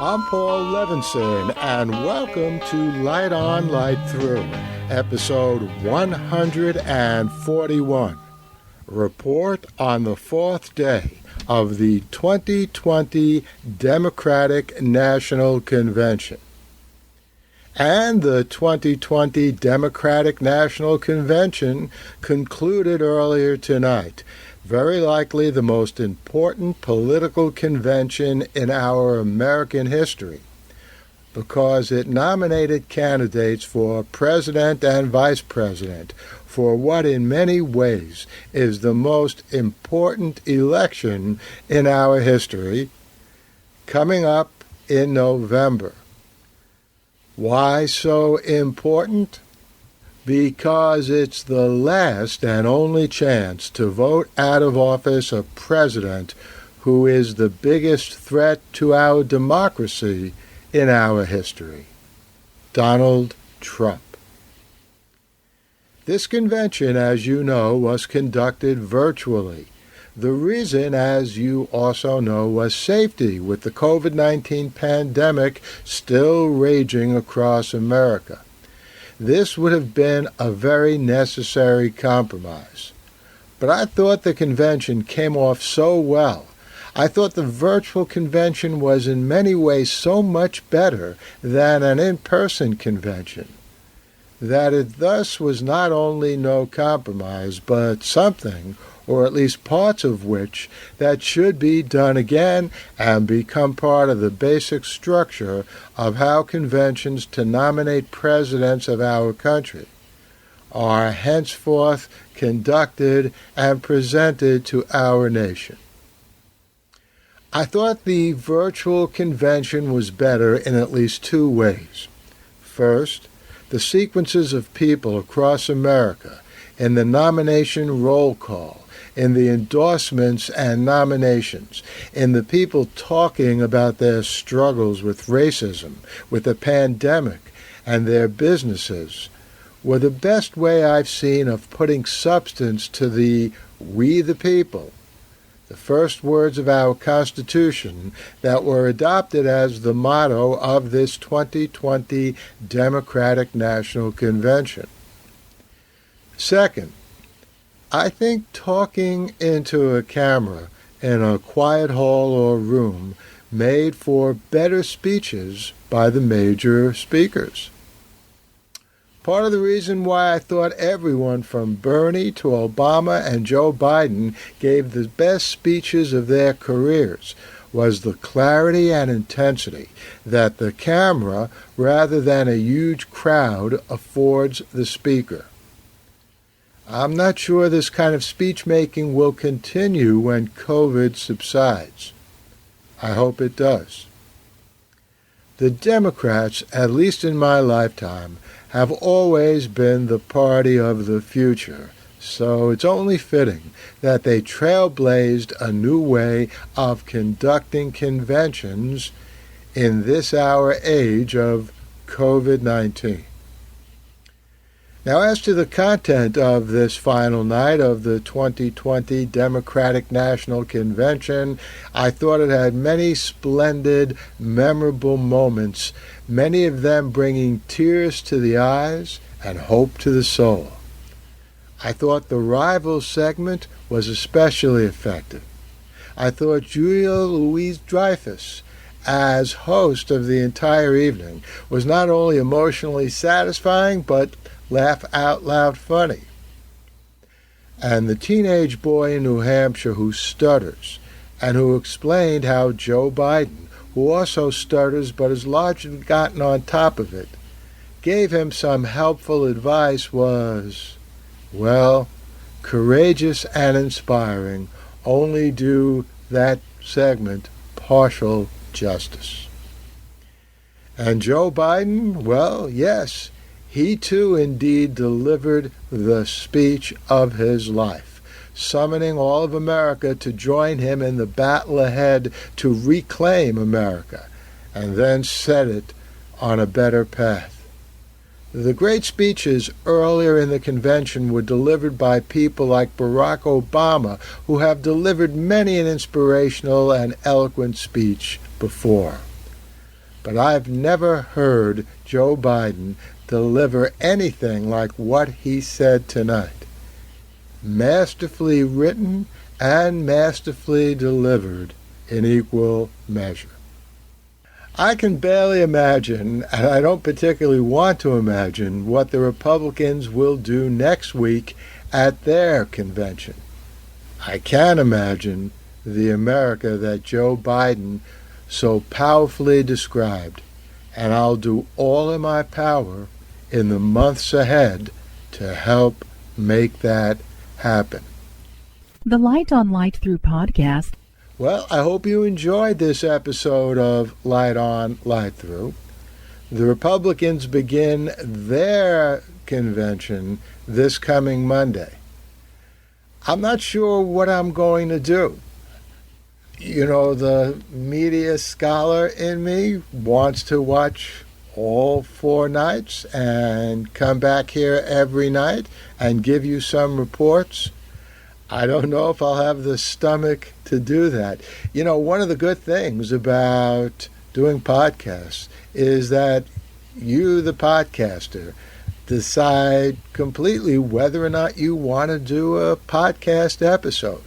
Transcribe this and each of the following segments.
I'm Paul Levinson, and welcome to Light On, Light Through, episode 141, report on the fourth day of the 2020 Democratic National Convention. And the 2020 Democratic National Convention concluded earlier tonight, very likely the most important political convention in our American history, because it nominated candidates for president and vice president for what in many ways is the most important election in our history, coming up in November. Why so important? Because it's the last and only chance to vote out of office a president who is the biggest threat to our democracy in our history, Donald Trump. This convention, as you know, was conducted virtually. The reason, as you also know, was safety, with the COVID-19 pandemic still raging across America. This would have been a very necessary compromise. But I thought the convention came off so well. I thought the virtual convention was in many ways so much better than an in-person convention, that it thus was not only no compromise, but something, or at least parts of which, that should be done again and become part of the basic structure of how conventions to nominate presidents of our country are henceforth conducted and presented to our nation. I thought the virtual convention was better in at least two ways. First, the sequences of people across America in the nomination roll call, in the endorsements and nominations, in the people talking about their struggles with racism, with the pandemic, and their businesses, were the best way I've seen of putting substance to the "We the People," the first words of our Constitution that were adopted as the motto of this 2020 Democratic National Convention. Second, I think talking into a camera in a quiet hall or room made for better speeches by the major speakers. Part of the reason why I thought everyone from Bernie to Obama and Joe Biden gave the best speeches of their careers was the clarity and intensity that the camera, rather than a huge crowd, affords the speaker. I'm not sure this kind of speech-making will continue when COVID subsides. I hope it does. The Democrats, at least in my lifetime, have always been the party of the future, so it's only fitting that they trailblazed a new way of conducting conventions in this our age of COVID-19. Now, as to the content of this final night of the 2020 Democratic National Convention, I thought it had many splendid, memorable moments, many of them bringing tears to the eyes and hope to the soul. I thought the Rivals segment was especially effective. I thought Julia Louis-Dreyfus, as host of the entire evening, was not only emotionally satisfying, but laugh out loud funny. And the teenage boy in New Hampshire who stutters, and who explained how Joe Biden, who also stutters but has largely gotten on top of it, gave him some helpful advice was, well, courageous and inspiring, only do that segment partial justice. And Joe Biden, well, yes, he too indeed delivered the speech of his life, summoning all of America to join him in the battle ahead to reclaim America and then set it on a better path. The great speeches earlier in the convention were delivered by people like Barack Obama, who have delivered many an inspirational and eloquent speech before. but I've never heard Joe Biden deliver anything like what he said tonight. Masterfully written and masterfully delivered in equal measure. I can barely imagine, and I don't particularly want to imagine, what the Republicans will do next week at their convention. I can imagine the America that Joe Biden so powerfully described, and I'll do all in my power in the months ahead to help make that happen. The Light on Light Through podcast. Well, I hope you enjoyed this episode of Light On, Light Through. The Republicans begin their convention this coming Monday. I'm not sure what I'm going to do. You know, the media scholar in me wants to watch all 4 nights and come back here every night and give you some reports. I don't know if I'll have the stomach to do that. You know, one of the good things about doing podcasts is that you, the podcaster, decide completely whether or not you want to do a podcast episode.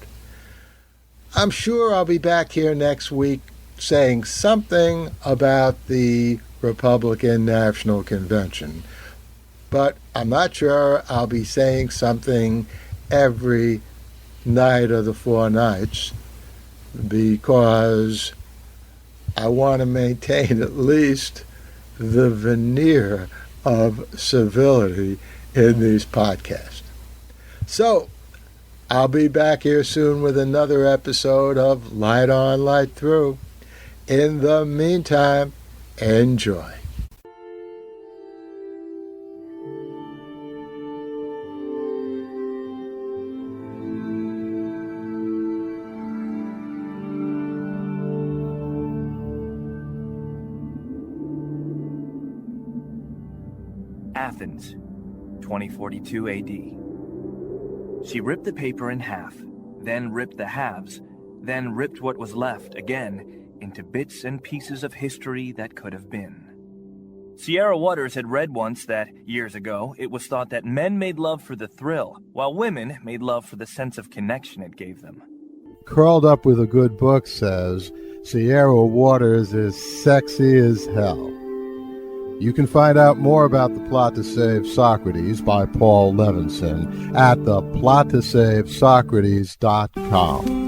I'm sure I'll be back here next week saying something about the Republican National Convention, but I'm not sure I'll be saying something every night of the 4 nights, because I want to maintain at least the veneer of civility in these podcasts. So, I'll be back here soon with another episode of Light On, Light Through. In the meantime, enjoy. Athens, 2042 AD. She ripped the paper in half, then ripped the halves, then ripped what was left again into bits and pieces of history that could have been. Sierra Waters had read once that, years ago, it was thought that men made love for the thrill, while women made love for the sense of connection it gave them. Curled Up with a Good Book says, Sierra Waters is sexy as hell. You can find out more about The Plot to Save Socrates by Paul Levinson at theplottosavesocrates.com.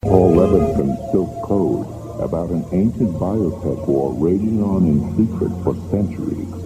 Paul Levinson spilled code about an ancient biotech war raging on in secret for centuries.